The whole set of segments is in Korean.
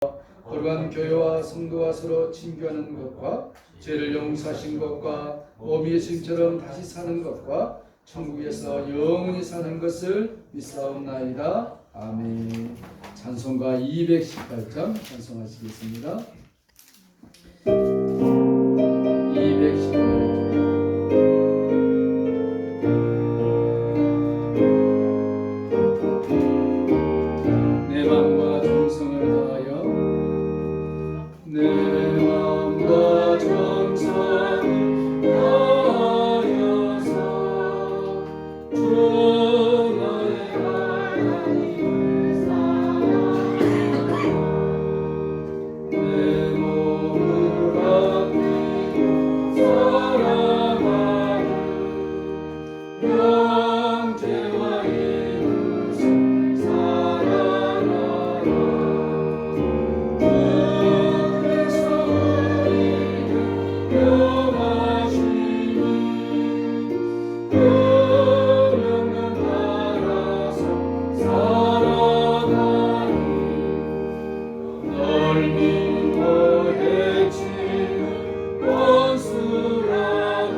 거룩한 교회와 성도와 서로 친교하는 것과 죄를 용서하신 것과 몸이 예수님처럼 다시 사는 것과 천국에서 영원히 사는 것을 믿사옵나이다. 아멘. 찬송가 218장 찬송하시겠습니다. 218장. 내 맘과 정성을 다하여 내 맘과 정성을 다하여서 주 너의 하나님을 사랑하며 내 몸을 아끼고 사랑하는 영제와 이웃을 사랑하라. 그래서 우리를 영하시니 그 명령 따라서 살아가니 널 미워 해치는 원수라도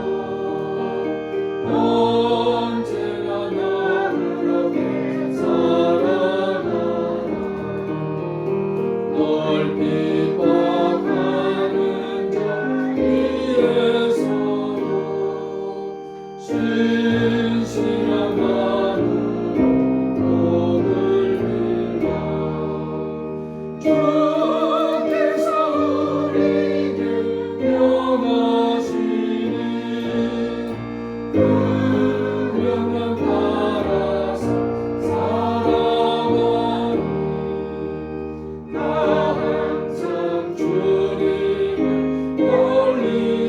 언제나 너를 어게 살아가라. 널 핍박하는 자 위에서도 신실한 마음으로 복을 빌라. 주께서 우리를 명하시니 그 명령 따라서 살아가니 나 항상 주님을 멀리하고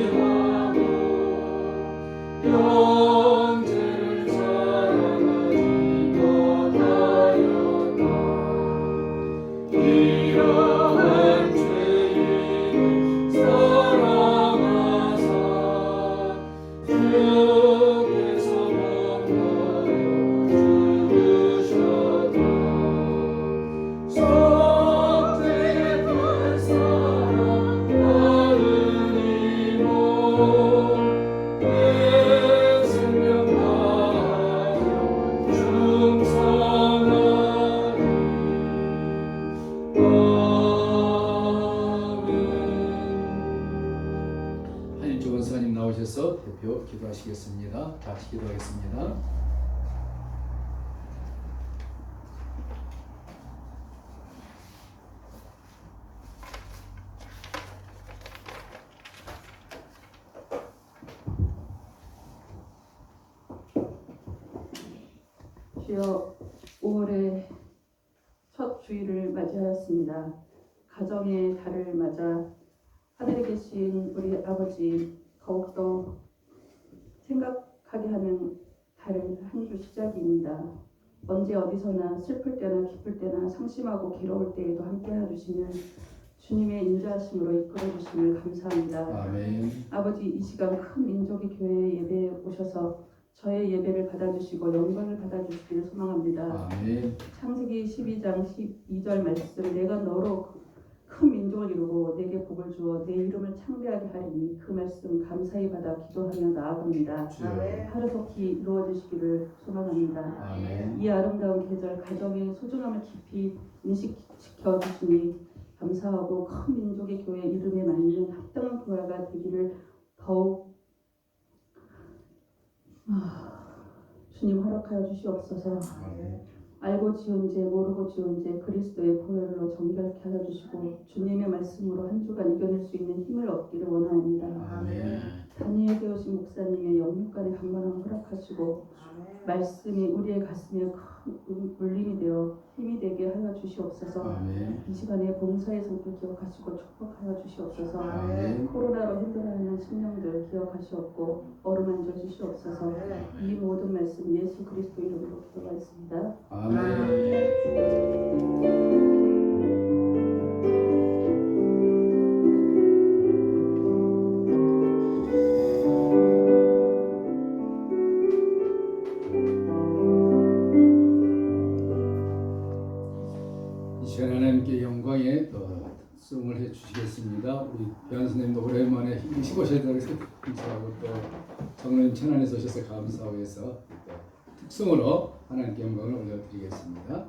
영제를 사랑하지 못하였나. 이러한 죄인을 사랑하사 주께서 목마여 죽으셨다. 속죄의 큰 사랑 나으리로 내 생명 다하여 충성하리. 아멘. 한일주 원사님 나오셔서 대표 기도하시겠습니다. 같이 기도하겠습니다. 주여, 5월의 첫 주일을 맞이하였습니다. 가정의 달을 맞아 하늘에 계신 우리 아버지 더욱더 생각하게 하는 달을 한 주 시작입니다. 언제 어디서나 슬플 때나 기쁠 때나 상심하고 괴로울 때에도 함께해 주시는 주님의 인자하심으로 이끌어 주심을 감사합니다. 아멘. 아버지, 이 시간 큰 민족의 교회에 예배에 오셔서 저의 예배를 받아주시고 영광을 받아주시기를 소망합니다. 아멘. 창세기 12장 12절 말씀, 내가 너로 큰 민족을 이루고 내게 복을 주어 내 이름을 창대하게 하리니, 그 말씀 감사히 받아 기도하며 나아갑니다. 아멘. 하루속히 이루어지시기를 소망합니다. 아멘. 이 아름다운 계절, 가정의 소중함을 깊이 인식시켜 주시니 감사하고 큰 민족의 교회 이름에 맞는 합당한 교회가 되기를 더욱 주님 허락하여 주시옵소서. 아멘. 알고 지은 죄 모르고 지은 죄 그리스도의 보혈로 정결케 하여 주시고 주님의 말씀으로 한 주간 이겨낼 수 있는 힘을 얻기를 원하옵니다. 아멘. 다니엘 되오신 목사님의 영육간의 강건함을 허락하시고 말씀이 우리의 가슴에 큰 울림이 되어 힘이 되게 하여 주시옵소서. 아멘. 이 시간에 봉사의 성도 기억하시고 축복하여 주시옵소서. 아멘. 코로나로 힘들어하는 심령들 기억하시옵고 어루만져 주시옵소서. 이 모든 말씀 예수 그리스도 이름으로 기도하였습니다. 아멘. 이 시간 하나님께 영광의 습송을 해주시겠습니다. 우리 배한 선생님도 오랜만에 일찍 오셔서 감사하고 또 장로님 천안에서 오셔서 감사하고 해서 특송으로 하나님께 영광을 올려드리겠습니다.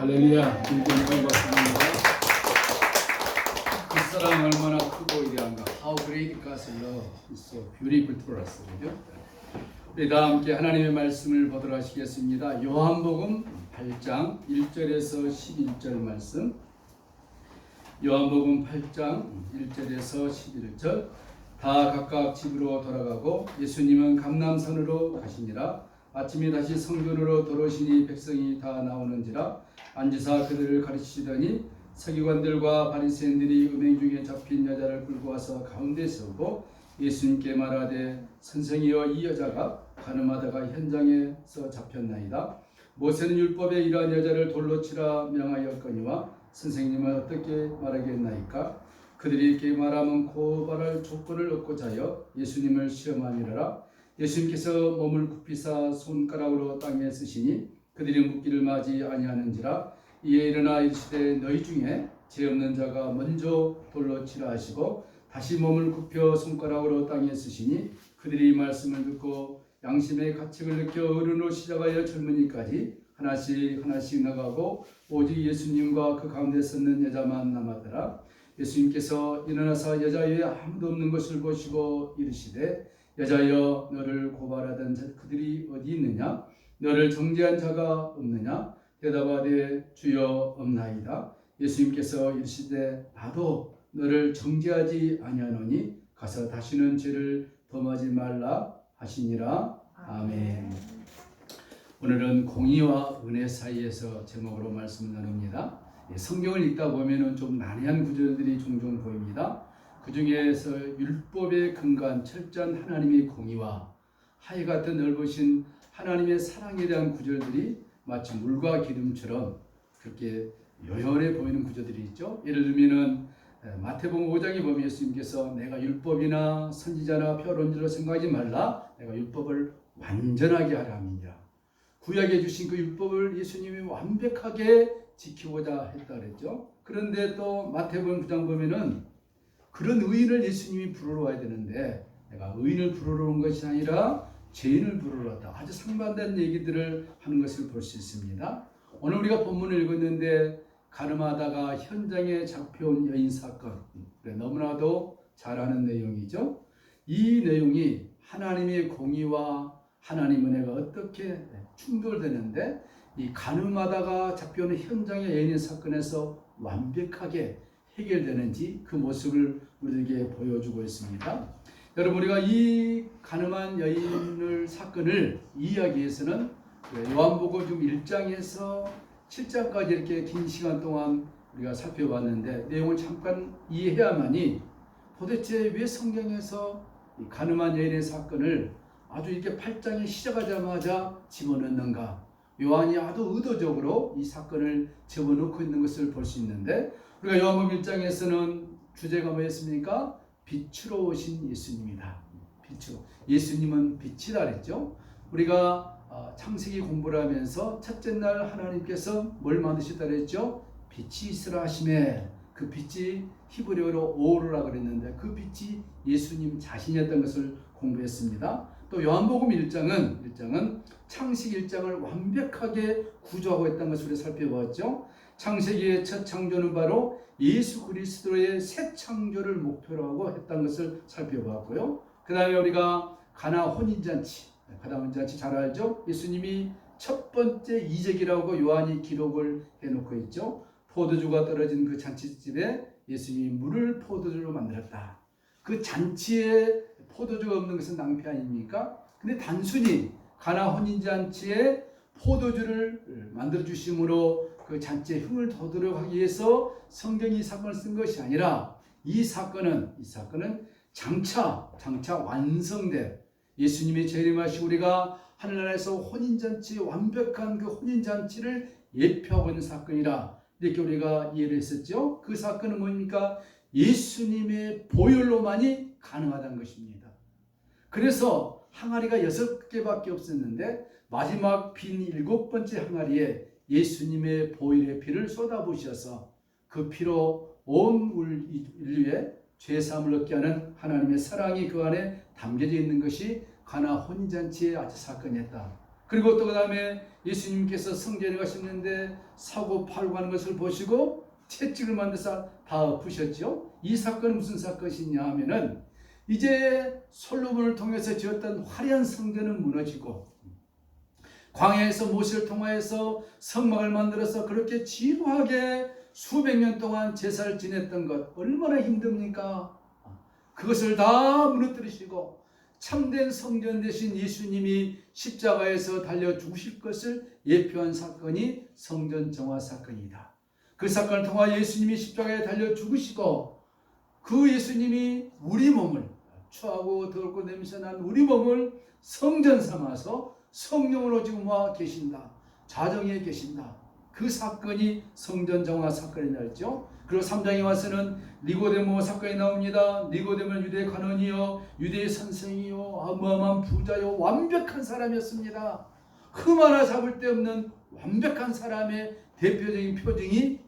할렐루야, 주님께 영광 받습니다. 그 사랑 얼마나 크고 위대한가. How great God's love is so beautiful to us. 그죠? 우리 다 함께 하나님의 말씀을 보도록 하시겠습니다. 요한복음 8장 1절에서 11절 말씀. 요한복음 8장 1절에서 11절. 다 각각 집으로 돌아가고 예수님은 감람산으로 가시니라. 아침에 다시 성전으로 돌아오시니 백성이 다 나오는지라. 앉으사 그들을 가르치시더니 서기관들과 바리새인들이 음행 중에 잡힌 여자를 끌고 와서 가운데 세우고 예수님께 말하되 선생이여 이 여자가 간음하다가 현장에서 잡혔나이다. 모세는 율법에 이러한 여자를 돌로 치라 명하였거니와 선생님은 어떻게 말하겠나이까? 그들이 이렇게 말하면 고발할 조건을 얻고자 하여 예수님을 시험하니라. 예수님께서 몸을 굽히사 손가락으로 땅에 쓰시니 그들이 묻기를 마지 아니하는지라. 이에 일어나 이르시되 너희 중에 죄 없는 자가 먼저 돌로 치라 하시고 다시 몸을 굽혀 손가락으로 땅에 쓰시니 그들이 이 말씀을 듣고 양심의 가책을 느껴 어른으로 시작하여 젊은이까지 하나씩 나가고 오직 예수님과 그 가운데 섰는 여자만 남았더라. 예수님께서 일어나사 여자 외에 아무도 없는 것을 보시고 이르시되 여자여 너를 고발하던 그들이 어디 있느냐? 너를 정죄한 자가 없느냐? 대답하되 주여 없나이다. 예수님께서 이르시되 나도 너를 정죄하지 아니하노니 가서 다시는 죄를 범하지 말라 하시니라. 아멘. 오늘은 공의와 은혜 사이에서 제목으로 말씀을 나눕니다. 성경을 읽다 보면은 좀 난해한 구절들이 종종 보입니다. 그 중에서 율법에 근거한 철저한 하나님의 공의와 하늘 같은 넓으신 하나님의 사랑에 대한 구절들이 마치 물과 기름처럼 그렇게 요연해 보이는 구절들이 있죠. 예를 들면은 마태복음 5장에 보면 예수님께서 내가 율법이나 선지자나 표론지로 생각하지 말라, 내가 율법을 완전하게 하라 함이니라. 구약에 주신 그 율법을 예수님이 완벽하게 지키고자 했다 그랬죠. 그런데 또 마태복음 9장 보면은 그런 의인을 예수님이 부르러 와야 되는데 내가 의인을 부르러 온 것이 아니라 죄인을 부르러 왔다. 아주 상반된 얘기들을 하는 것을 볼 수 있습니다. 오늘 우리가 본문을 읽었는데 가늠하다가 현장에 잡혀온 여인 사건, 너무나도 잘 아는 내용이죠. 이 내용이 하나님의 공의와 하나님 은혜가 어떻게 충돌되는데 이 가늠하다가 잡혀오는 현장의 여인의 사건에서 완벽하게 해결되는지 그 모습을 우리에게 보여주고 있습니다. 여러분, 우리가 이 가늠한 여인을 사건을 이해하기 위해서는 요한복음 1장에서 7장까지 이렇게 긴 시간 동안 우리가 살펴봤는데 내용을 잠깐 이해해야만이 도대체 왜 성경에서 이 가늠한 여인의 사건을 아주 이렇게 8장에 시작하자마자 집어넣는가. 요한이 아주 의도적으로 이 사건을 집어넣고 있는 것을 볼 수 있는데 우리가 요한복음 1장에서는 주제가 뭐였습니까? 빛으로 오신 예수님이다. 빛으로. 예수님은 빛이다 그랬죠. 우리가 창세기 공부를 하면서 첫째 날 하나님께서 뭘 만드셨다 그랬죠? 빛이 있으라 하심에 그 빛이 히브리어로 오르라 그랬는데 그 빛이 예수님 자신이었던 것을 공부했습니다. 또 요한복음 1장은 창세기 1장을 완벽하게 구조하고 있다는 것을 우리가 살펴보았죠. 창세기의 첫 창조는 바로 예수 그리스도의 새 창조를 목표로 하고 했다는 것을 살펴보았고요. 그 다음에 우리가 가나 혼인잔치 잘 알죠? 예수님이 첫 번째 이적이라고 요한이 기록을 해놓고 있죠. 포도주가 떨어진 그 잔치집에 예수님이 물을 포도주로 만들었다. 그 잔치에 포도주가 없는 것은 낭패 아닙니까? 근데 단순히 가나 혼인잔치에 포도주를 만들어 주심으로 그 잔치에 흥을 돋우려고 하기 위해서 성경이 이 사건을 쓴 것이 아니라 이 사건은 장차 완성된 예수님이 재림하시고 우리가 하늘나라에서 혼인잔치 완벽한 그 혼인잔치를 예표하고 있는 사건이라 이렇게 우리가 이해를 했었죠. 그 사건은 뭡니까? 예수님의 보혈로만이 가능하다는 것입니다. 그래서 항아리가 6개밖에 없었는데 마지막 빈 7번째 항아리에 예수님의 보혈의 피를 쏟아부으셔서 그 피로 온 인류의 죄사함을 얻게 하는 하나님의 사랑이 그 안에 담겨져 있는 것이 가나 혼인잔치의 아주 사건이었다. 그리고 또 그 다음에 예수님께서 성전에 가셨는데 사고 팔고 하는 것을 보시고 채찍을 만들어서 다 엎으셨죠. 이 사건은 무슨 사건이냐 하면은 이제 솔로몬을 통해서 지었던 화려한 성전은 무너지고 광야에서 모세를 통하여서 성막을 만들어서 그렇게 지루하게 수백 년 동안 제사를 지냈던 것 얼마나 힘듭니까? 그것을 다 무너뜨리시고 참된 성전 대신 예수님이 십자가에서 달려 죽으실 것을 예표한 사건이 성전 정화 사건이다. 그 사건을 통하 예수님이 십자가에 달려 죽으시고 그 예수님이 우리 몸을 추하고 더럽고 냄새난 우리 몸을 성전 삼아서 성령으로 지금 와 계신다. 자정에 계신다. 그 사건이 성전 정화 사건이 나왔죠. 그리고 3장에 와서는 니고데모 사건이 나옵니다. 니고데모는 유대의 관원이요 유대의 선생이요 어마어마한 부자요 완벽한 사람이었습니다. 흠 하나 잡을 데 없는 완벽한 사람의 대표적인 표징이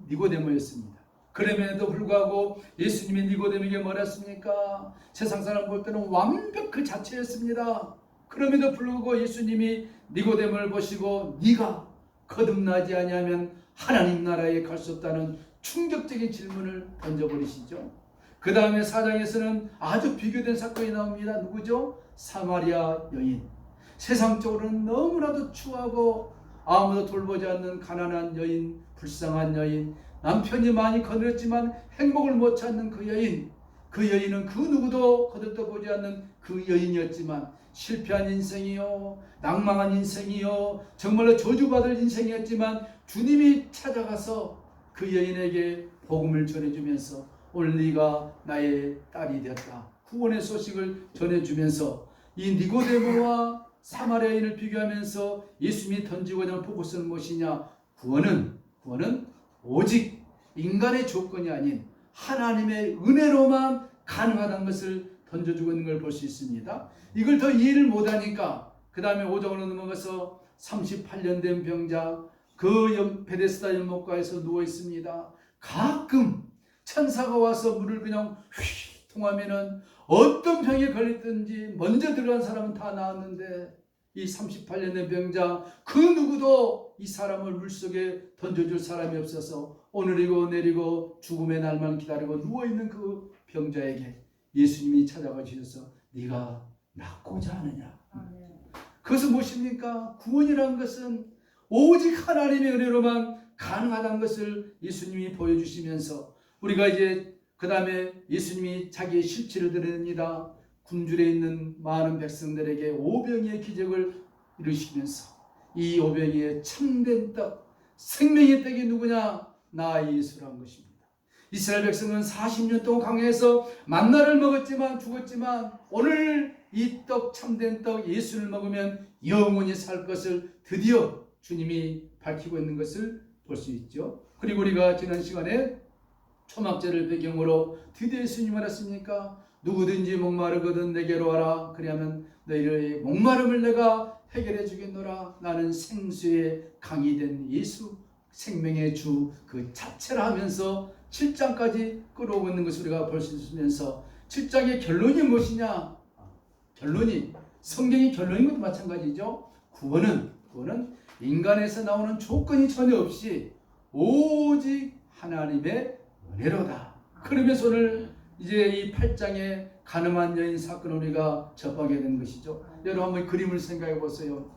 니고데모였습니다. 그럼에도 불구하고 예수님이 니고데모에게 뭐라 했습니까? 세상 사람 볼 때는 완벽 그 자체였습니다. 그럼에도 불구하고 예수님이 니고데모를 보시고 네가 거듭나지 아니하면 하나님 나라에 갈 수 없다는 충격적인 질문을 던져버리시죠. 그 다음에 4장에서는 아주 비교된 사건이 나옵니다. 누구죠? 사마리아 여인. 세상적으로는 너무나도 추하고 아무도 돌보지 않는 가난한 여인, 불쌍한 여인, 남편이 많이 거느렸지만 행복을 못 찾는 그 여인. 그 여인은 그 누구도 거들떠보지 않는 그 여인이었지만 실패한 인생이요, 낭망한 인생이요, 정말로 저주받을 인생이었지만 주님이 찾아가서 그 여인에게 복음을 전해주면서 오늘 네가 나의 딸이 되었다. 구원의 소식을 전해주면서 이 니고데모와 사마리아인을 비교하면서 예수님이 던지고자 하는 포커스는 무엇이냐? 구원은 오직 인간의 조건이 아닌 하나님의 은혜로만 가능하다는 것을 던져주고 있는 걸 볼 수 있습니다. 이걸 더 이해를 못하니까 그 다음에 5장으로 넘어가서 38년 된 병자 그 베데스다 연못가에서 누워 있습니다. 가끔 천사가 와서 물을 그냥 휘 통하면은 어떤 병에 걸렸든지 먼저 들어간 사람은 다 나았는데 이 38년 된 병자 그 누구도 이 사람을 물속에 던져줄 사람이 없어서 오늘이고 내리고 죽음의 날만 기다리고 누워있는 그 병자에게 예수님이 찾아가 주셔서 네가 낫고자 하느냐. 그것은 무엇입니까? 구원이라는 것은 오직 하나님의 은혜로만 가능하다는 것을 예수님이 보여주시면서 우리가 이제 그 다음에 예수님이 자기의 실체를 드러냅니다. 굶주려 있는 많은 백성들에게 오병이의 기적을 이루시면서 이 오병이의 참된 떡, 생명의 떡이 누구냐? 나 예수라는 것입니다. 이스라엘 백성은 40년 동안 광야에서 만나를 먹었지만 죽었지만 오늘 이 떡, 참된 떡 예수를 먹으면 영원히 살 것을 드디어 주님이 밝히고 있는 것을 볼 수 있죠. 그리고 우리가 지난 시간에 초막절을 배경으로 드디어 예수님 알았습니까? 누구든지 목마르거든 내게로 와라. 그리하면 너희의 목마름을 내가 해결해 주겠노라. 나는 생수의 강이 된 예수, 생명의 주 그 자체라 하면서 7장까지 끌어오고 있는 것을 우리가 볼 수 있으면서 7장의 결론이 무엇이냐? 성경의 결론인 것도 마찬가지죠. 구원은 인간에서 나오는 조건이 전혀 없이 오직 하나님의 은혜로다. 그러면서 오늘 이제 이 8장의 가늠한 여인 사건을 우리가 접하게 된 것이죠. 여러분 한번 그림을 생각해 보세요.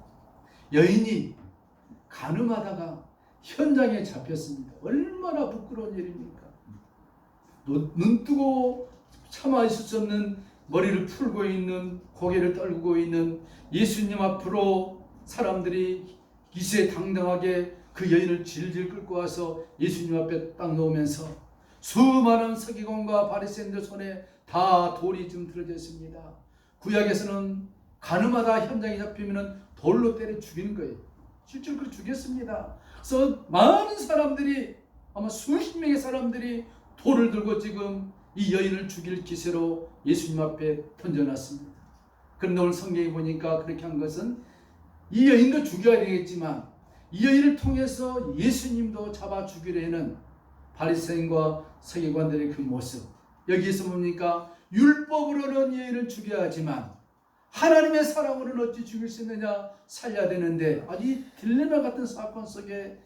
여인이 가늠하다가 현장에 잡혔습니다. 얼마나 부끄러운 일입니까? 눈 뜨고 참아 있을 수 없는 머리를 풀고 있는 고개를 떨구고 있는 예수님 앞으로 사람들이 기세당당하게 그 여인을 질질 끌고 와서 예수님 앞에 딱 놓으면서 수많은 서기관과 바리새인들 손에 다 돌이 좀 들어져 있습니다. 구약에서는 가늠하다 현장에 잡히면 돌로 때려 죽이는 거예요. 실제로 그렇게 죽였습니다. 그래서 많은 사람들이 아마 수십 명의 사람들이 돌을 들고 지금 이 여인을 죽일 기세로 예수님 앞에 던져놨습니다. 그런데 오늘 성경에 보니까 그렇게 한 것은 이 여인도 죽여야 되겠지만 이 여인을 통해서 예수님도 잡아 죽이려 하는 바리새인과 서기관들의 그 모습, 여기에서 뭡니까? 율법으로는 이 여인을 죽여야 하지만 하나님의 사랑으로는 어찌 죽일 수 있느냐? 살려야 되는데 이 딜레마 같은 사건 속에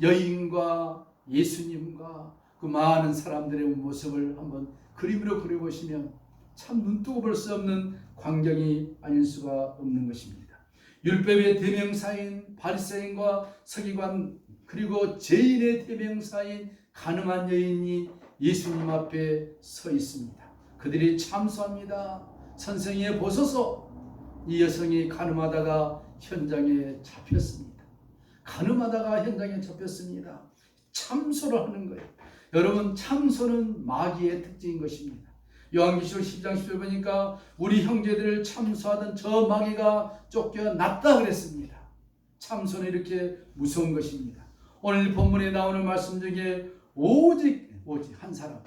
여인과 예수님과 그 많은 사람들의 모습을 한번 그림으로 그려보시면 참 눈뜨고 볼 수 없는 광경이 아닐 수가 없는 것입니다. 율법의 대명사인 바리새인과 서기관 그리고 죄인의 대명사인 가늠한 여인이 예수님 앞에 서 있습니다. 그들이 참소합니다. 선생님의 보소서. 이 여성이 가늠하다가 현장에 잡혔습니다. 참소를 하는 거예요. 여러분, 참소는 마귀의 특징인 것입니다. 요한계시록 10장 10절 보니까 우리 형제들을 참소하던 저 마귀가 쫓겨났다 그랬습니다. 참소는 이렇게 무서운 것입니다. 오늘 본문에 나오는 말씀 중에 오직 한 사람,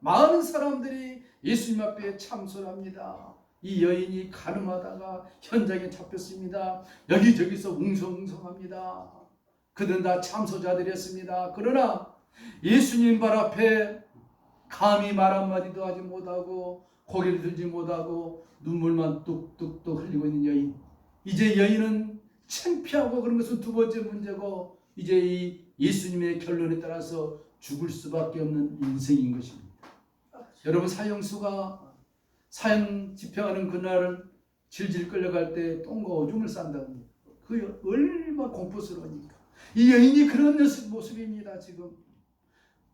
많은 사람들이 예수님 앞에 참소를 합니다. 이 여인이 가늠하다가 현장에 잡혔습니다. 여기저기서 웅성웅성합니다. 그들은 다 참소자들이었습니다. 그러나 예수님 발 앞에 감히 말 한마디도 하지 못하고 고개를 들지 못하고 눈물만 뚝뚝뚝 흘리고 있는 여인. 이제 여인은 창피하고 그런 것은 두 번째 문제고 이제 이 예수님의 결론에 따라서 죽을 수밖에 없는 인생인 것입니다. 여러분, 사형수가 사형 집행하는 그날을 질질 끌려갈 때 똥과 오줌을 싼다고 합니다. 그 얼마나 공포스러우니까. 이 여인이 그런 모습입니다. 지금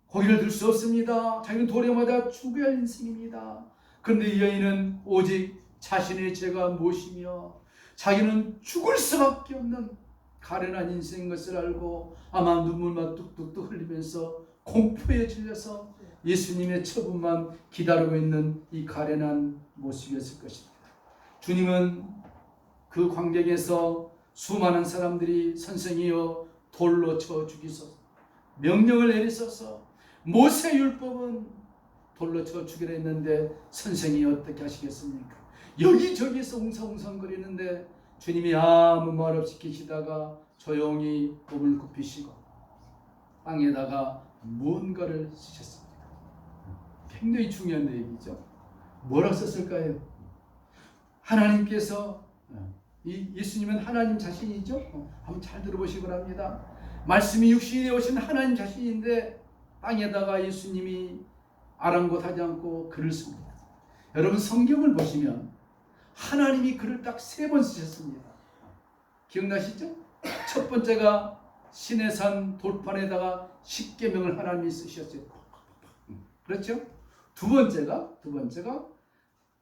고개를 들 수 없습니다. 자기는 돌에 맞아 죽어야 할 인생입니다. 그런데 이 여인은 오직 자신의 죄가 무엇이며 자기는 죽을 수밖에 없는 가련한 인생인 것을 알고 아마 눈물만 뚝뚝뚝 흘리면서 공포에 질려서 예수님의 처분만 기다리고 있는 이 가련한 모습이었을 것입니다. 주님은 그 광경에서 수많은 사람들이 선생이여 돌로 쳐 죽이소서 명령을 내리소서 모세 율법은 돌로 쳐 죽이라 했는데 선생이 어떻게 하시겠습니까? 여기저기서 웅성웅성거리는데 주님이 아무 말 없이 계시다가 조용히 몸을 굽히시고 땅에다가 무언가를 쓰셨습니다. 굉장히 중요한 얘기죠. 뭐라고 썼을까요? 하나님께서 이 예수님은 하나님 자신이죠. 한번 잘 들어보시기 바랍니다. 말씀이 육신에 오신 하나님 자신인데 땅에다가 예수님이 아랑곳하지 않고 글을 씁니다. 여러분 성경을 보시면 하나님이 글을 딱 3번 쓰셨습니다. 기억나시죠? 첫 번째가 시내산 돌판에다가 십계명을 하나님이 쓰셨어요. 그렇죠? 두 번째가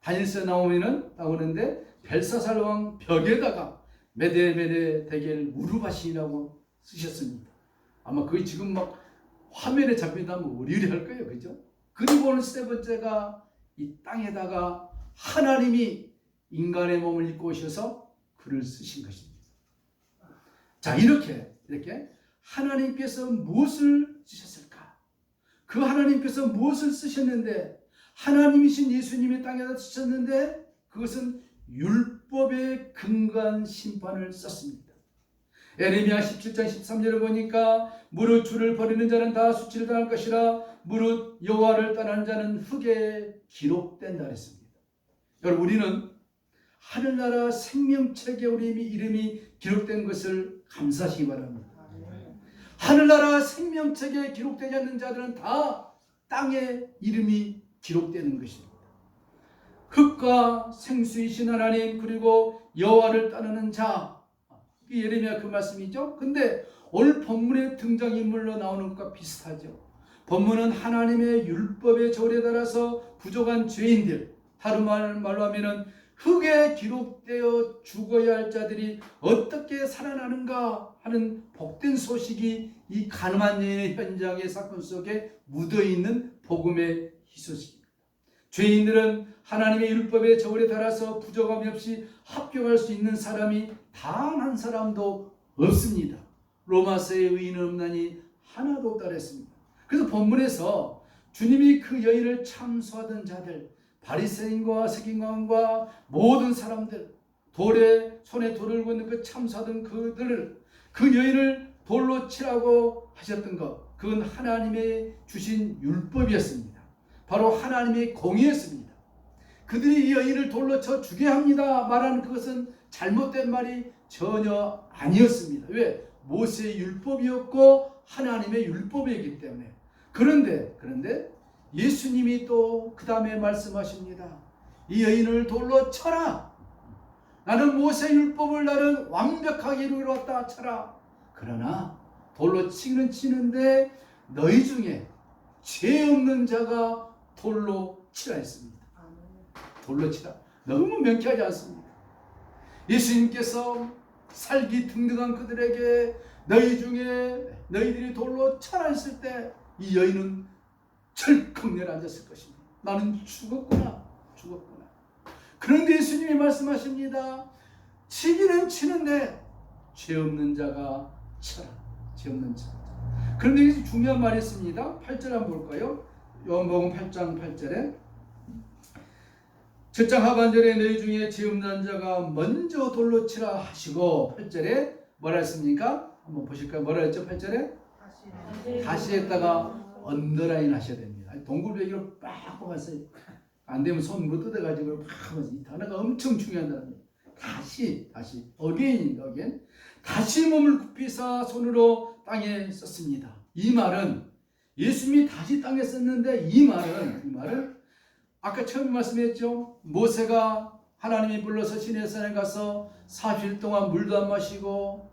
다니엘서에 나오는데 벨사살 왕 벽에다가 메데메데 대겔 우르바신이라고 쓰셨습니다. 아마 그게 지금 막 화면에 잡힌다면 어리할 거예요, 그죠? 그리고는 세 번째가 이 땅에다가 하나님이 인간의 몸을 입고 오셔서 글을 쓰신 것입니다. 자, 이렇게 하나님께서 무엇을 쓰셨을까? 그 하나님께서 무엇을 쓰셨는데 하나님이신 예수님이 땅에다 쓰셨는데 그것은 율법의 근간 심판을 썼습니다. 에레미야 17장 13절을 보니까 무릇 주를 버리는 자는 다 수치를 당할 것이라 무릇 여호와를 떠나는 자는 흙에 기록된다 그랬습니다. 여러분 우리는 하늘나라 생명책에 우리 이름이 기록된 것을 감사하시기 바랍니다. 하늘나라 생명책에 기록되지 않는 자들은 다 땅에 이름이 기록되는 것입니다. 흙과 생수이신 하나님 그리고 여호와를 따르는 자 예레미야 그 말씀이죠. 근데 오늘 본문의 등장인물로 나오는 것과 비슷하죠. 본문은 하나님의 율법의 조례에 따라서 부족한 죄인들 다른 말로 하면은 흙에 기록되어 죽어야 할 자들이 어떻게 살아나는가 하는 복된 소식이 이 가늠한 여인의 현장의 사건 속에 묻어있는 복음의 희소식입니다. 죄인들은 하나님의 율법의 저울에 따라서 부족함이 없이 합격할 수 있는 사람이 단 한 사람도 없습니다. 로마서의 의인은 없나니 하나도 없다 그랬습니다. 그래서 본문에서 주님이 그 여인을 참소하던 자들 바리새인과 서기관과 모든 사람들 손에 돌을 걷는 그 참소하던 그들을 그 여인을 돌로 치라고 하셨던 것 그건 하나님의 주신 율법이었습니다. 바로 하나님의 공의였습니다. 그들이 이 여인을 돌로 쳐 죽여야 합니다 말하는 그것은 잘못된 말이 전혀 아니었습니다. 왜? 모세의 율법이었고 하나님의 율법이었기 때문에. 그런데 예수님이 또 그 다음에 말씀하십니다. 이 여인을 돌로 쳐라. 나는 모세 율법을 나는 완벽하게 이루었다 쳐라. 그러나 돌로 치는 치는데 너희 중에 죄 없는 자가 돌로 치라 했습니다. 돌로 치라. 너무 명쾌하지 않습니다. 예수님께서 살기 등등한 그들에게 너희 중에 너희들이 돌로 쳐라 했을 때 이 여인은 철컥 내려앉았을 것입니다. 나는 죽었구나. 그런데 예수님이 말씀하십니다. 치기는 치는데 죄 없는 자가 쳐라. 죄 없는 자. 그런데 여기서 중요한 말이 있습니다. 8절 한번 볼까요? 요한복음 8장 8절에 7장 하반절에 너희 중에 죄 없는 자가 먼저 돌로 치라 하시고 8절에 뭐라 했습니까? 한번 보실까요? 뭐라 했죠? 8절에 다시 했다가 언더라인 하셔야 됩니다. 동글배기로 빡 뽑았어요. 안 되면 손으로 뜯어가지고 팍 하면서 이 단어가 엄청 중요한 단어입니다. 다시 again 다시 몸을 굽히사 손으로 땅에 썼습니다. 이 말은 예수님이 다시 땅에 썼는데 이 말은 아까 처음 말씀했죠. 모세가 하나님이 불러서 시내산에 가서 40일 동안 물도 안 마시고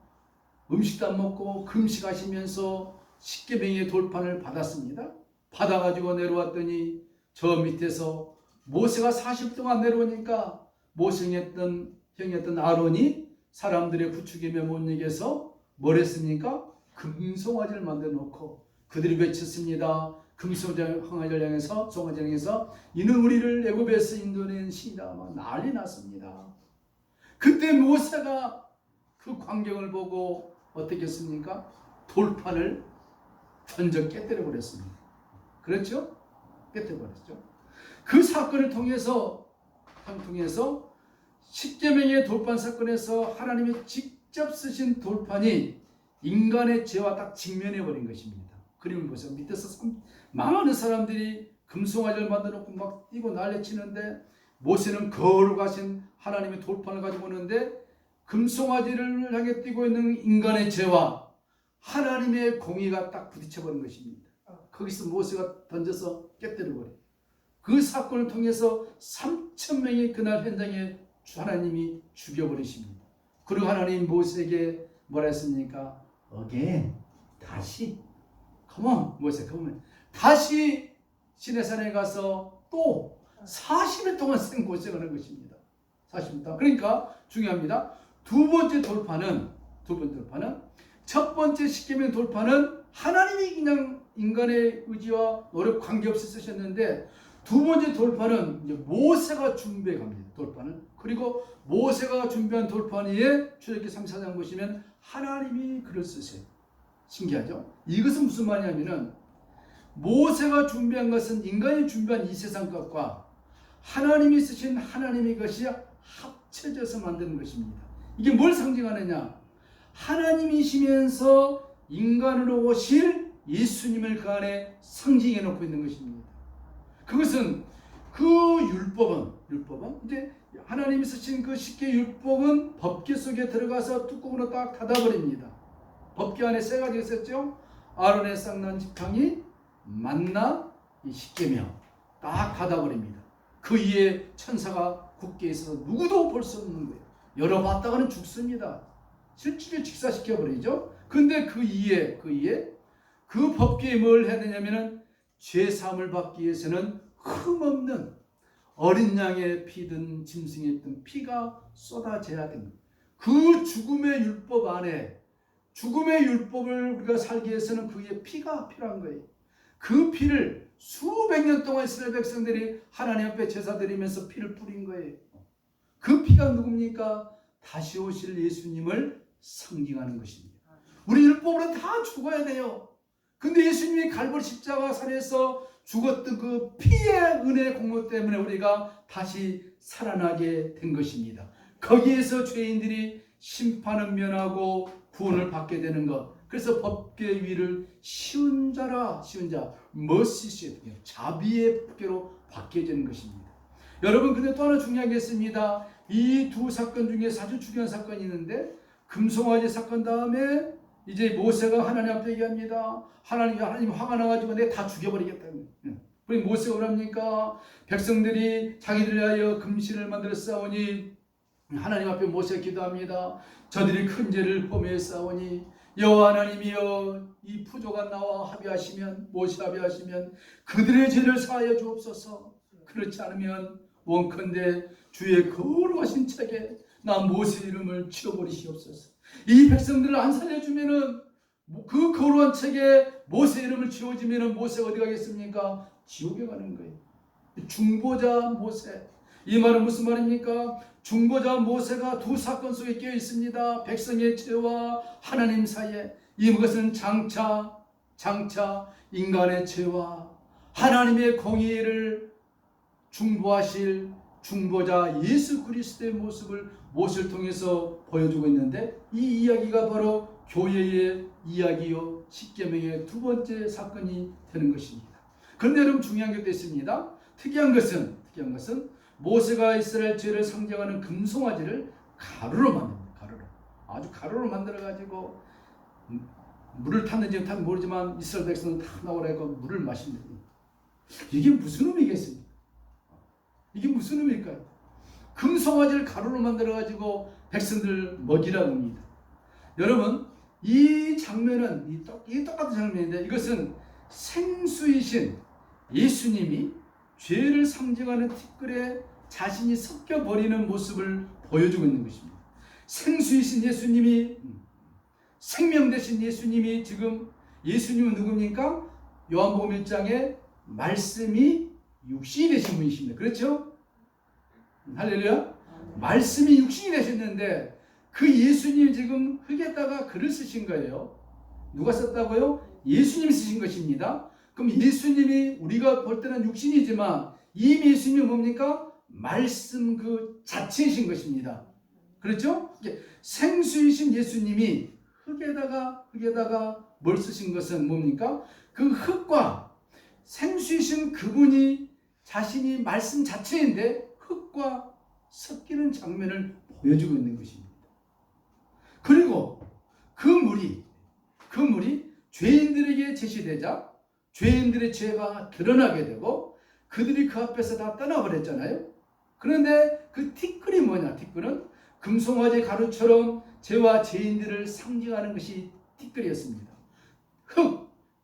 음식도 안 먹고 금식하시면서 십계명의 돌판을 받았습니다. 받아가지고 내려왔더니 저 밑에서 모세가 40일 동안 내려오니까 모생했던 형이었던 아론이 사람들의 부추김에 못 이겨서 뭘 했습니까? 금송아지를 만들어 놓고 그들이 외쳤습니다. 금송아지를 향해서 송아지를 향해서 이는 우리를 애굽에서 인도낸 신이다 막 난리 났습니다. 그때 모세가 그 광경을 보고 어떻게 했습니까? 돌판을 던져 깨뜨려 버렸습니다. 그렇죠? 깨뜨려 버렸죠. 그 사건을 통해서 십계명의 돌판 사건에서 하나님이 직접 쓰신 돌판이 인간의 죄와 딱 직면해 버린 것입니다. 그림을 보세요. 밑에서 많은 사람들이 금송아지를 만들어 놓고 막 뛰고 난리치는데 모세는 거룩하신 하나님의 돌판을 가지고 오는데 금송아지를 향해 뛰고 있는 인간의 죄와 하나님의 공의가 딱 부딪혀 버린 것입니다. 거기서 모세가 던져서 깨뜨려 버려요. 그 사건을 통해서 3,000명이 그날 현장에 하나님이 죽여버리십니다. 그리고 하나님 모세에게 뭐라 했습니까? Again, 다시 Come on, 모세, come on. 다시 시내산에 가서 또 40일 동안 생고생을 한 것입니다. 40일 동안. 그러니까 중요합니다. 두 번째 돌파는 첫 번째 십계명 돌파는 하나님이 그냥 인간의 의지와 노력 관계없이 쓰셨는데 두 번째 돌파는 이제 모세가 준비해 갑니다. 돌파는. 그리고 모세가 준비한 돌판 위에 출애굽기 34장 보시면 하나님이 글을 쓰세요. 신기하죠? 이것은 무슨 말이냐면은 모세가 준비한 것은 인간이 준비한 이 세상 것과 하나님이 쓰신 하나님의 것이 합쳐져서 만드는 것입니다. 이게 뭘 상징하느냐? 하나님이시면서 인간으로 오실 예수님을 그 안에 상징해 놓고 있는 것입니다. 그것은 그 율법은 이제 하나님이 쓰신 그 십계 율법은 법궤 속에 들어가서 뚜껑으로 딱 닫아버립니다. 법궤 안에 세 가지가 있었죠. 아론의 쌍난 지팡이, 만나, 이 십계명 딱 닫아버립니다. 그 위에 천사가 굳게 있어서 누구도 볼 수 없는 거예요. 열어봤다가는 죽습니다. 실질적으로 직사시켜버리죠. 근데 그 이에 그 법궤에 뭘 해야 되냐면은 죄사함을 받기 위해서는 흠없는 어린 양의 피든 짐승의 든 피가 쏟아져야 됩니다. 그 죽음의 율법 안에 죽음의 율법을 우리가 살기 위해서는 그의 피가 필요한 거예요. 그 피를 수백 년 동안 이스라엘 백성들이 하나님 앞에 제사 드리면서 피를 뿌린 거예요. 그 피가 누굽니까? 다시 오실 예수님을 상징하는 것입니다. 우리 율법으로 다 죽어야 돼요. 근데 예수님이 갈보리 십자가산에서 죽었던 그 피의 은혜의 공로 때문에 우리가 다시 살아나게 된 것입니다. 거기에서 죄인들이 심판은 면하고 구원을 받게 되는 것. 그래서 법궤 위를 쉬운 자, mercy, 자비의 법궤로 받게 되는 것입니다. 여러분, 근데 또 하나 중요한 게 있습니다. 이 두 사건 중에서 아주 중요한 사건이 있는데 금송아지 사건 다음에 이제 모세가 하나님 앞에 얘기합니다. 하나님 화가 나가지고 내가 다 죽여버리겠다는 거예요. 그리고 모세가 뭐랍니까? 백성들이 자기들 위하여 금신을 만들어 싸우니 하나님 앞에 모세가 기도합니다. 저들이 큰 죄를 범했사오니 여호와 하나님이여 이 부족한 나와 합의하시면 모세 합의하시면 그들의 죄를 사하여 주옵소서. 그렇지 않으면 원컨대 주의 거룩하신 책에 나 모세 이름을 지워버리시옵소서. 이 백성들을 안 살려주면은 그 거룩한 책에 모세 이름을 지워주면은 모세가 어디 가겠습니까? 지옥에 가는 거예요. 중보자 모세. 이 말은 무슨 말입니까? 중보자 모세가 두 사건 속에 끼어 있습니다. 백성의 죄와 하나님 사이에. 이것은 장차 인간의 죄와 하나님의 공의를 중보하실 중보자 예수 그리스도의 모습을 모세를 통해서 보여주고 있는데 이 이야기가 바로 교회의 이야기요 십계명의 두 번째 사건이 되는 것입니다. 그런데 여러분 중요한 게 있습니다. 특이한 것은 모세가 이스라엘 죄를 상징하는 금송아지를 가루로 만듭니다. 아주 가루로 만들어 가지고 물을 탔는지 모르지만 이스라엘 백성은 다 나오라고 물을 마십니다. 이게 무슨 의미겠습니까? 이게 무슨 의미일까요? 금송아지를 가루로 만들어 가지고 백성들 먹이라고 합니다. 여러분, 이 장면은 이 똑같은 장면인데 이것은 생수이신 예수님이 죄를 상징하는 티끌에 자신이 섞여 버리는 모습을 보여주고 있는 것입니다. 생수이신 예수님이 생명 되신 예수님이 지금 예수님은 누굽니까? 요한복음 1장에 말씀이 육신이 되신 분이십니다. 그렇죠? 할렐루야. 말씀이 육신이 되셨는데 그 예수님이 지금 흙에다가 글을 쓰신 거예요. 누가 썼다고요? 예수님이 쓰신 것입니다. 그럼 예수님이 우리가 볼 때는 육신이지만 이 예수님이 뭡니까? 말씀 그 자체이신 것입니다. 그렇죠? 생수이신 예수님이 흙에다가 뭘 쓰신 것은 뭡니까? 그 흙과 생수이신 그분이 자신이 말씀 자체인데 흙과 섞이는 장면을 보여주고 있는 것입니다. 그리고 그 물이 죄인들에게 제시되자 죄인들의 죄가 드러나게 되고 그들이 그 앞에서 다 떠나버렸잖아요. 그런데 그 티끌이 뭐냐? 티끌은 금송아지 가루처럼 죄와 죄인들을 상징하는 것이 티끌이었습니다.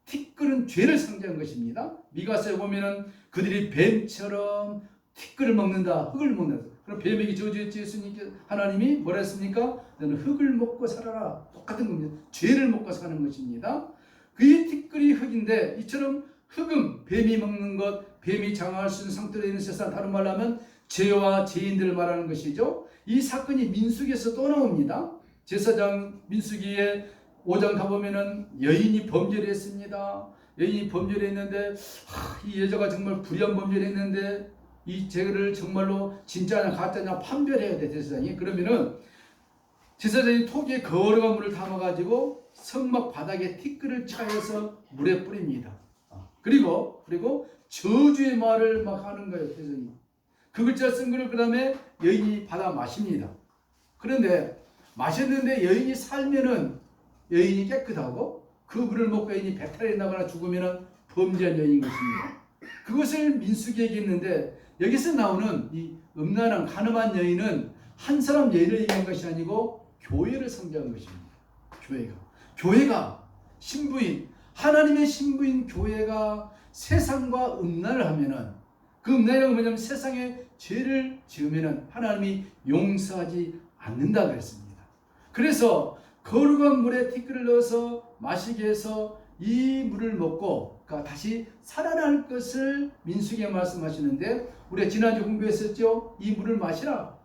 티끌은 죄를 상징한 것입니다. 미가서에 보면은 그들이 뱀처럼 티끌을 먹는다, 흙을 먹는다. 그럼 뱀에게 저주했지 예수님께 하나님이 뭐라 했습니까? 너는 흙을 먹고 살아라. 똑같은 겁니다. 죄를 먹고 사는 것입니다. 그 티끌이 흙인데 이처럼 흙은 뱀이 먹는 것, 뱀이 장악할 수 있는 상태로 있는 세상, 다른 말로 하면 죄와 죄인들을 말하는 것이죠. 이 사건이 민수기에서 또 나옵니다. 제사장 민수기에 5장 가보면은 여인이 범죄를 했습니다. 여인이 범죄를 했는데 이 여자가 정말 불의한 범죄를 했는데 이 죄를 정말로 진짜냐 가짜냐 판별해야 돼 제사장이. 그러면은 제사장이 토기에 거룩한 물을 담아가지고 성막 바닥에 티끌을 차여서 물에 뿌립니다. 그리고 저주의 말을 막 하는 거예요. 제사장이 그 글자 쓴 거를 그 다음에 여인이 받아 마십니다. 그런데 마셨는데 여인이 살면은 여인이 깨끗하고 그 물을 먹고 여인이 배탈이 나거나 죽으면은 범죄한 여인인 것입니다. 그것을 민수기에 얘기했는데 여기서 나오는 이 음란한 간음한 여인은 한 사람 여인을 얘기한 것이 아니고 교회를 상징한 것입니다. 교회가 신부인 하나님의 신부인 교회가 세상과 음란을 하면은 그 음란이라고 뭐냐면 세상에 죄를 지으면은 하나님이 용서하지 않는다 그랬습니다. 그래서 거룩한 물에 티끌을 넣어서 마시게 해서 이 물을 먹고 다시 살아날 것을 민수기에 말씀하시는데 우리가 지난주 공부했었죠. 이 물을 마시라.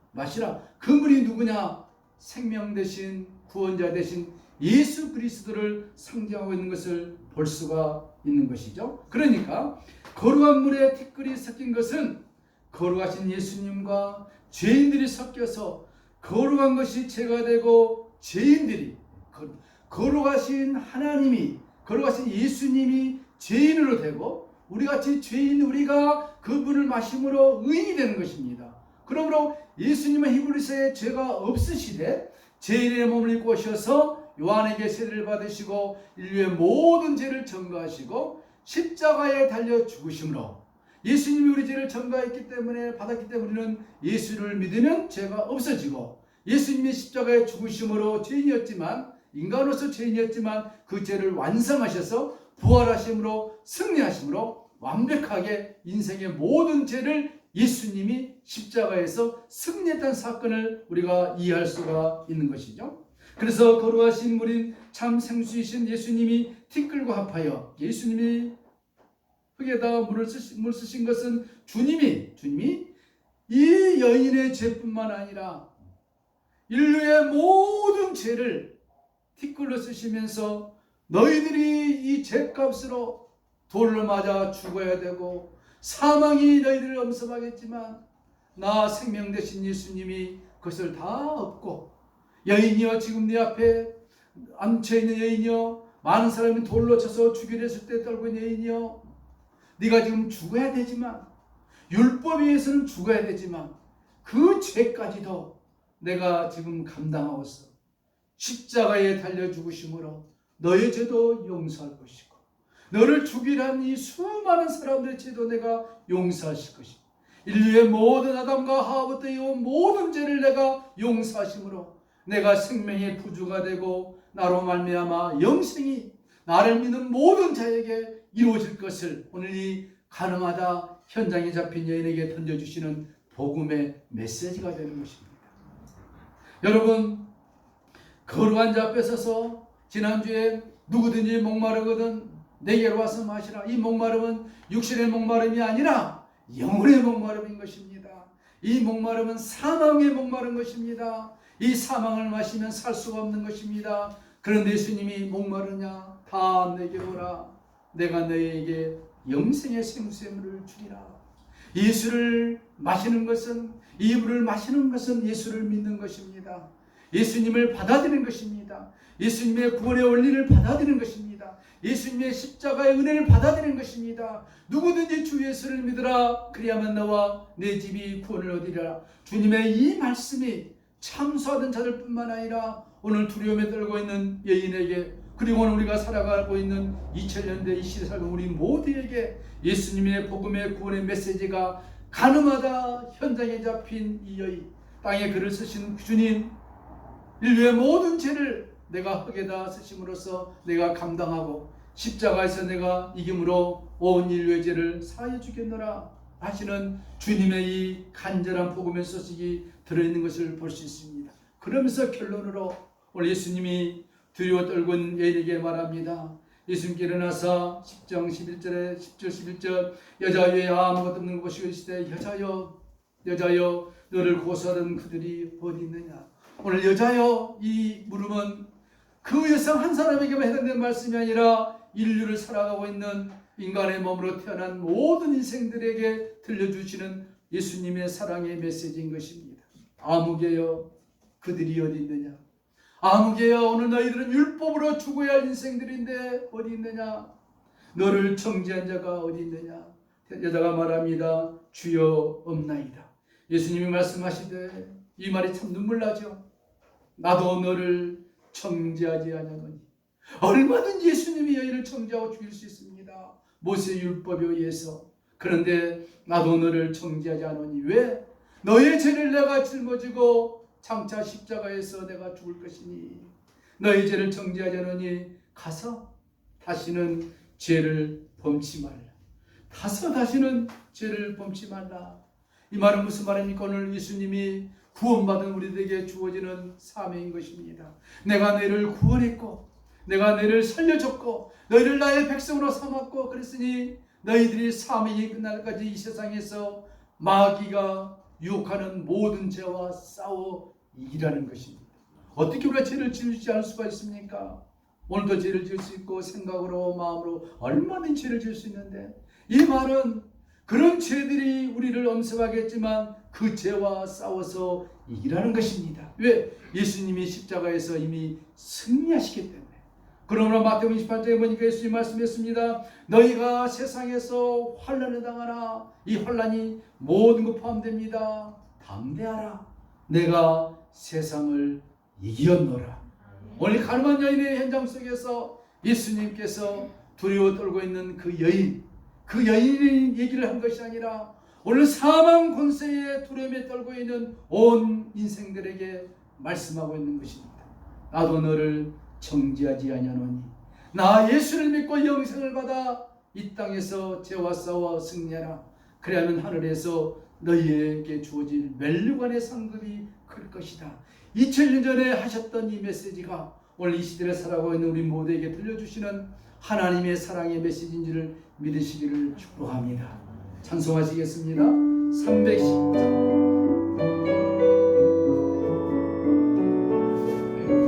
그 물이 누구냐? 생명 되신 구원자 되신 예수 그리스도를 상징하고 있는 것을 볼 수가 있는 것이죠. 그러니까 거룩한 물에 티끌이 섞인 것은 거룩하신 예수님과 죄인들이 섞여서 거룩한 것이 죄가 되고 죄인들이 거룩하신 하나님이 거룩하신 예수님이 죄인으로 되고 우리같이 죄인 우리가 그 물을 마심으로 의인이 되는 것입니다. 그러므로 예수님은 히브리서에 죄가 없으시되 죄인의 몸을 입고 오셔서 요한에게 세례를 받으시고 인류의 모든 죄를 전가하시고 십자가에 달려 죽으심으로 예수님이 우리 죄를 전가했기 때문에 받았기 때문에 우리는 예수를 믿으면 죄가 없어지고 예수님이 십자가에 죽으심으로 죄인이었지만 인간으로서 죄인이었지만 그 죄를 완성하셔서 부활하심으로 승리하심으로 완벽하게 인생의 모든 죄를 예수님이 십자가에서 승리했다는 사건을 우리가 이해할 수가 있는 것이죠. 그래서 거룩하신 물인 참 생수이신 예수님이 티끌과 합하여 예수님이 흙에다 물 쓰신 것은 주님이 이 여인의 죄뿐만 아니라 인류의 모든 죄를 티끌로 쓰시면서 너희들이 이 죄값으로 돌을 맞아 죽어야 되고 사망이 너희들을 엄습하겠지만 나 생명 되신 예수님이 그것을 다 얻고 여인이여 지금 네 앞에 앉혀있는 여인이여 많은 사람이 돌로 쳐서 죽이려 했을 때 떨고 있는 여인이여 네가 지금 죽어야 되지만 율법에 의해서는 죽어야 되지만 그 죄까지도 내가 지금 감당하고서 십자가에 달려 죽으심으로 너의 죄도 용서할 것이고 너를 죽이란 이 수많은 사람들의 죄도 내가 용서하실 것이고 인류의 모든 아담과 하와부터 이온 모든 죄를 내가 용서하심으로 내가 생명의 부주가 되고 나로 말미암아 영생이 나를 믿는 모든 자에게 이루어질 것을 오늘 이 가늠하다 현장에 잡힌 여인에게 던져주시는 복음의 메시지가 되는 것입니다. 여러분 거룩한 자 앞에 서서 지난주에 누구든지 목마르거든 내게로 와서 마시라. 이 목마름은 육신의 목마름이 아니라 영혼의 목마름인 것입니다. 이 목마름은 사망의 목마른 것입니다. 이 사망을 마시면 살 수가 없는 것입니다. 그런데 예수님이 목마르냐? 다 내게로 오라. 내가 너희에게 영생의 생수물을 주리라. 예수를 마시는 것은, 이 물을 마시는 것은 예수를 믿는 것입니다. 예수님을 받아들이는 것입니다. 예수님의 구원의 원리를 받아들이는 것입니다. 예수님의 십자가의 은혜를 받아들이는 것입니다. 누구든지 주 예수를 믿으라. 그리하면 너와 내 집이 구원을 얻으리라. 주님의 이 말씀이 참소하던 자들 뿐만 아니라 오늘 두려움에 떨고 있는 여인에게, 그리고 오늘 우리가 살아가고 있는 2000년대 이 시대 살고 우리 모두에게 예수님의 복음의 구원의 메시지가 가늠하다 현장에 잡힌 이 여인, 땅에 글을 쓰신 주님, 인류의 모든 죄를 내가 흙에다 쓰심으로써 내가 감당하고 십자가에서 내가 이김으로 온 인류의 죄를 사하여 주겠노라 하시는 주님의 이 간절한 복음의 소식이 들어있는 것을 볼 수 있습니다. 그러면서 결론으로 오늘 예수님이 두려워 떨군 여인에게 말합니다. 예수님께 일어나서 10장 11절에 10절 11절 여자 외에 아무것도 없는 것이 있으되 여자여 너를 고소하던 그들이 어디 있느냐. 오늘 여자여, 이 물음은 그 여성 한 사람에게만 해당되는 말씀이 아니라 인류를 살아가고 있는 인간의 몸으로 태어난 모든 인생들에게 들려주시는 예수님의 사랑의 메시지인 것입니다. 아무개여, 그들이 어디 있느냐. 아무개여, 오늘 너희들은 율법으로 죽어야 할 인생들인데 어디 있느냐. 너를 정죄한 자가 어디 있느냐. 여자가 말합니다. 주여 없나이다. 예수님이 말씀하시되 이 말이 참 눈물 나죠. 나도 너를 정죄하지 아니하노니. 얼마든지 예수님이 여인을 정죄하고 죽일 수 있습니다. 모세 율법에 의해서. 그런데 나도 너를 정죄하지 않으니. 왜? 너의 죄를 내가 짊어지고 장차 십자가에서 내가 죽을 것이니. 너의 죄를 정죄하지 않으니 가서 다시는 죄를 범치 말라. 가서 다시는 죄를 범치 말라. 이 말은 무슨 말입니까? 오늘 예수님이 구원받은 우리들에게 주어지는 사명인 것입니다. 내가 너희를 구원했고, 내가 너희를 살려줬고, 너희를 나의 백성으로 삼았고, 그랬으니 너희들이 사명이 끝날까지 이 세상에서 마귀가 유혹하는 모든 죄와 싸워 이기라는 것입니다. 어떻게 우리가 죄를 지지 않을 수가 있습니까? 오늘도 죄를 지을 수 있고 생각으로 마음으로 얼마든지 죄를 지을 수 있는데, 이 말은 그런 죄들이 우리를 엄습하게 했지만 그 죄와 싸워서 이기라는 것입니다. 왜? 예수님이 십자가에서 이미 승리하시기 때문에. 그러므로 마태복음 28장에 보니까 예수님 말씀했습니다. 너희가 세상에서 환난을 당하나 이 환난이 모든 것 포함됩니다. 담대하라. 내가 세상을 이겼노라. 오늘 가늠한 여인의 현장 속에서 예수님께서 두려워 떨고 있는 그 여인이 얘기를 한 것이 아니라 오늘 사망 권세에 두려움에 떨고 있는 온 인생들에게 말씀하고 있는 것입니다. 나도 너를 정죄하지 아니하노니. 나 예수를 믿고 영생을 받아 이 땅에서 죄와 싸워 승리하라. 그래야만 하늘에서 너희에게 주어질 멸류관의 상급이 클 것이다. 2000년 전에 하셨던 이 메시지가 오늘 이 시대를 살아가고 있는 우리 모두에게 들려주시는 하나님의 사랑의 메시지인지를 믿으시기를 축복합니다. 찬송하시겠습니다. 310장. Oh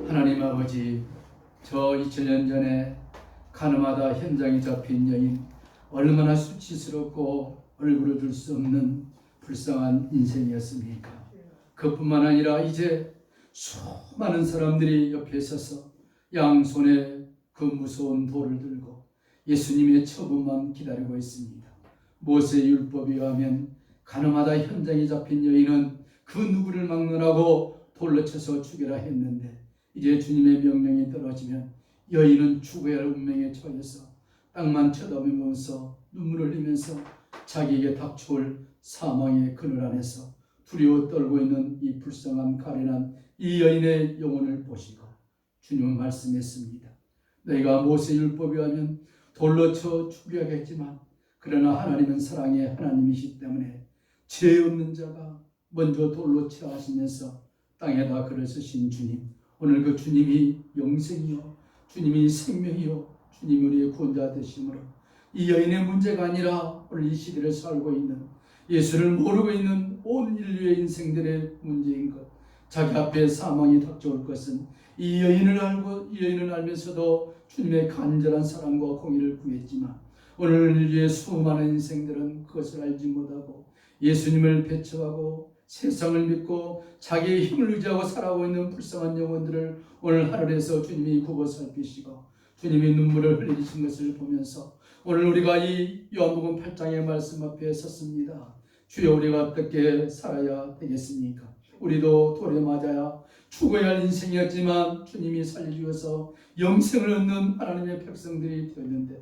하나님 아버지, 저 2000년 전에 가늠하다 현장에 잡힌 여인, 얼마나 수치스럽고 얼굴을 들 수 없는 불쌍한 인생이었습니까? 그뿐만 아니라 이제 수많은 사람들이 옆에 서서 양손에 그 무서운 돌을 들고 예수님의 처분만 기다리고 있습니다. 모세의 율법에 의하면 가늠하다 현장에 잡힌 여인은 그 누구를 막느라고 돌로 쳐서 죽여라 했는데, 이제 주님의 명령이 떨어지면 여인은 죽어야 할 운명에 처해서 땅만 쳐다보면서 눈물을 흘리면서 자기에게 닥쳐올 사망의 그늘 안에서 두려워 떨고 있는 이 불쌍한 가련한 이 여인의 영혼을 보시고 주님은 말씀했습니다. 너희가 모세의 율법에 하면 돌로 쳐 죽여야겠지만, 그러나 하나님은 사랑의 하나님이시기 때문에 죄 없는 자가 먼저 돌로 쳐 하시면서 땅에다 글을 쓰신 주님, 오늘 그 주님이 영생이요, 주님이 생명이요, 주님이 우리의 구원자 되심으로 이 여인의 문제가 아니라 오늘 이 시대를 살고 있는, 예수를 모르고 있는 온 인류의 인생들의 문제인 것, 자기 앞에 사망이 닥쳐올 것은 이 여인을 알고 이 여인을 알면서도 주님의 간절한 사랑과 공의를 구했지만, 오늘 인류의 수많은 인생들은 그것을 알지 못하고 예수님을 배척하고 세상을 믿고 자기의 힘을 의지하고 살아가고 있는 불쌍한 영혼들을 오늘 하늘에서 주님이 굽어 살피시고 주님이 눈물을 흘리신 것을 보면서 오늘 우리가 이 요한복음 8장의 말씀 앞에 섰습니다. 주여, 우리가 어떻게 살아야 되겠습니까? 우리도 돌에 맞아야 죽어야 할 인생이었지만 주님이 살려주셔서 영생을 얻는 하나님의 백성들이 되었는데,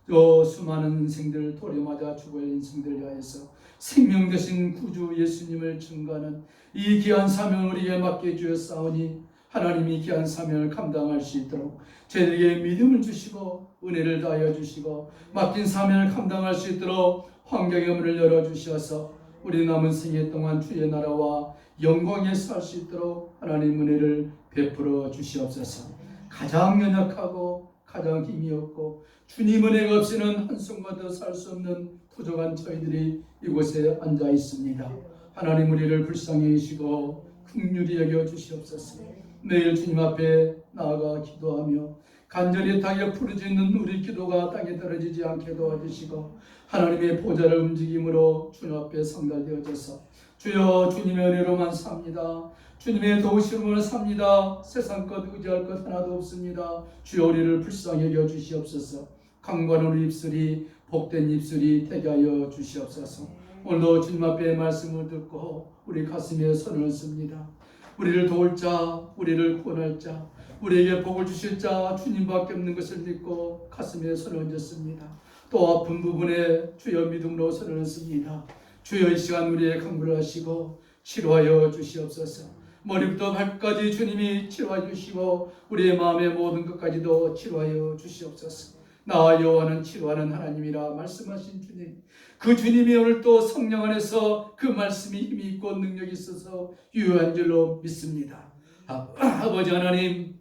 또 수많은 인생들, 돌에 맞아 죽어야 할 인생들을 위하여서 생명 되신 구주 예수님을 증거하는 이 귀한 사명을 우리에게 맡겨 주셨사오니, 하나님이 귀한 사명을 감당할 수 있도록 저희에게 믿음을 주시고 은혜를 다하여 주시고 맡긴 사명을 감당할 수 있도록 환경의 문을 열어주셔서 우리 남은 생애 동안 주의 나라와 영광에서 살 수 있도록 하나님 은혜를 베풀어 주시옵소서. 가장 연약하고 가장 힘이 없고 주님 은혜가 없이는 한순간도 살 수 없는 부족한 저희들이 이곳에 앉아 있습니다. 하나님, 우리를 불쌍히 여기시고 긍휼히 여겨 주시옵소서. 매일 주님 앞에 나아가 기도하며 간절히 땅에 부르짖는 우리 기도가 땅에 떨어지지 않게 도와주시고 하나님의 보좌를 움직임으로 주님 앞에 상달되어져서 주여, 주님의 은혜로만 삽니다. 주님의 도우심으로 삽니다. 세상 것 의지할 것 하나도 없습니다. 주여, 우리를 불쌍히 여겨 주시옵소서. 강건한 우리 입술이 복된 입술이 되게 하여 주시옵소서. 오늘도 주님 앞에 말씀을 듣고 우리 가슴에 손을 씁니다. 우리를 도울 자, 우리를 구원할 자, 우리에게 복을 주실 자 주님밖에 없는 것을 믿고 가슴에 손을 얹었습니다. 또 아픈 부분에 주여 믿음으로 손을 얹습니다. 주여 이 시간 우리의 강구를 하시고 치료하여 주시옵소서. 머리부터 발끝까지 주님이 치료하여 주시고 우리의 마음의 모든 것까지도 치료하여 주시옵소서. 나 여호와는 치료하는 하나님이라 말씀하신 주님, 그 주님이 오늘 또 성령 안에서 그 말씀이 힘이 있고 능력이 있어서 유효한 줄로 믿습니다. 아버지 하나님,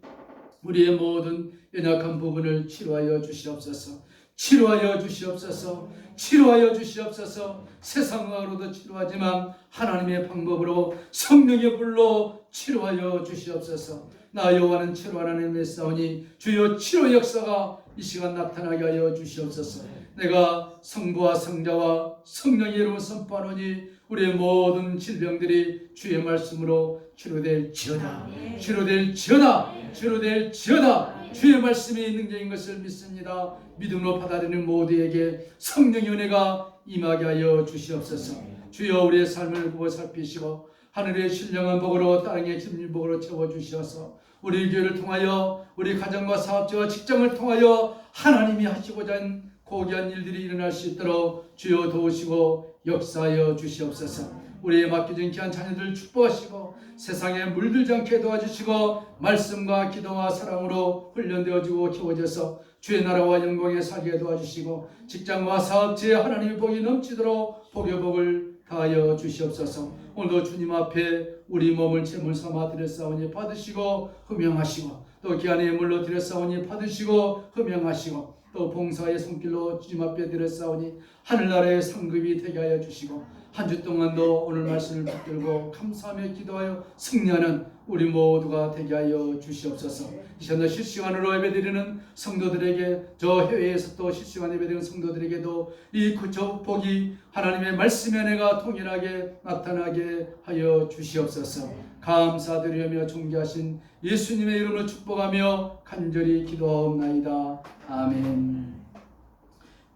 우리의 모든 연약한 부분을 치료하여 주시옵소서. 치료하여 주시옵소서. 치료하여 주시옵소서. 세상으로도 치료하지만 하나님의 방법으로 성령의 불로 치료하여 주시옵소서. 나 여호와는 치료하는 하나님의 싸우니 주여 치료 역사가 이 시간 나타나게 하여 주시옵소서. 내가 성부와 성자와 성령의 이름을 선포하노니 우리의 모든 질병들이 주의 말씀으로 치료될지어다. 치료될지어다. 치료될지어다. 주의 말씀이 능력인 것을 믿습니다. 믿음으로 받아들이는 모두에게 성령의 은혜가 임하게 하여 주시옵소서. 주여 우리의 삶을 보고 살피시고 하늘의 신령한 복으로 땅의 깊은 복으로 채워주셔서 우리 교회를 통하여 우리 가정과 사업자와 직장을 통하여 하나님이 하시고자 하는 고귀한 일들이 일어날 수 있도록 주여 도우시고 역사하여 주시옵소서. 우리의 맡겨진 귀한 자녀들 축복하시고 세상에 물들지 않게 도와주시고 말씀과 기도와 사랑으로 훈련되어지고 키워져서 주의 나라와 영광에 살게 도와주시고 직장과 사업지에 하나님의 복이 넘치도록 복의 복을 다하여 주시옵소서. 오늘도 주님 앞에 우리 몸을 제물 삼아 드렸사오니 받으시고 흠양하시고 또 귀한 예물로 드렸사오니 받으시고 흠양하시고 또 봉사의 손길로 주님 앞에 드렸사오니 하늘나라의 상급이 되게 하여 주시고 한 주 동안도 오늘 말씀을 붙들고 감사하며 기도하여 승리하는 우리 모두가 되게 하여 주시옵소서. 이 시간도 실시간으로 예배드리는 성도들에게 저 해외에서 또 실시간 예배드리는 성도들에게도 이 구조 복이 하나님의 말씀의 은혜가 통일하게 나타나게 하여 주시옵소서. 감사드리며 존귀하신 예수님의 이름으로 축복하며 간절히 기도하옵나이다. 아멘.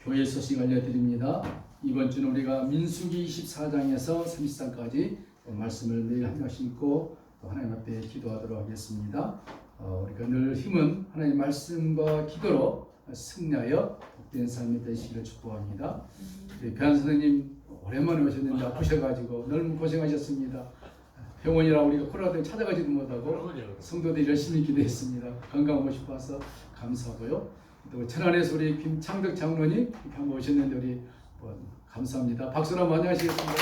교회 소식 알려드립니다. 이번 주는 우리가 민수기 24장에서 30장까지 말씀을 매일 한 장씩 읽고 또 하나님 앞에 기도하도록 하겠습니다. 우리가 늘 힘은 하나님의 말씀과 기도로 승리하여 복된 삶이 되시기를 축복합니다. 배한 선생님 오랜만에 오셨는데 아프셔가지고 너무 고생하셨습니다. 병원이라 우리가 코로나 때문에 찾아가지도 못하고 성도들이 열심히 기도했습니다. 건강하고 싶어서 감사하고요. 또 천안에서 우리 김창덕 장로님 이렇게 한번 오셨는데 우리 감사합니다. 박수로 한번 환영하시겠습니다.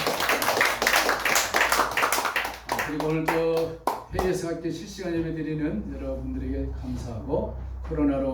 그리고 오늘 또 회의에서 함께 실시간 예배 드리는 여러분들에게 감사하고 코로나로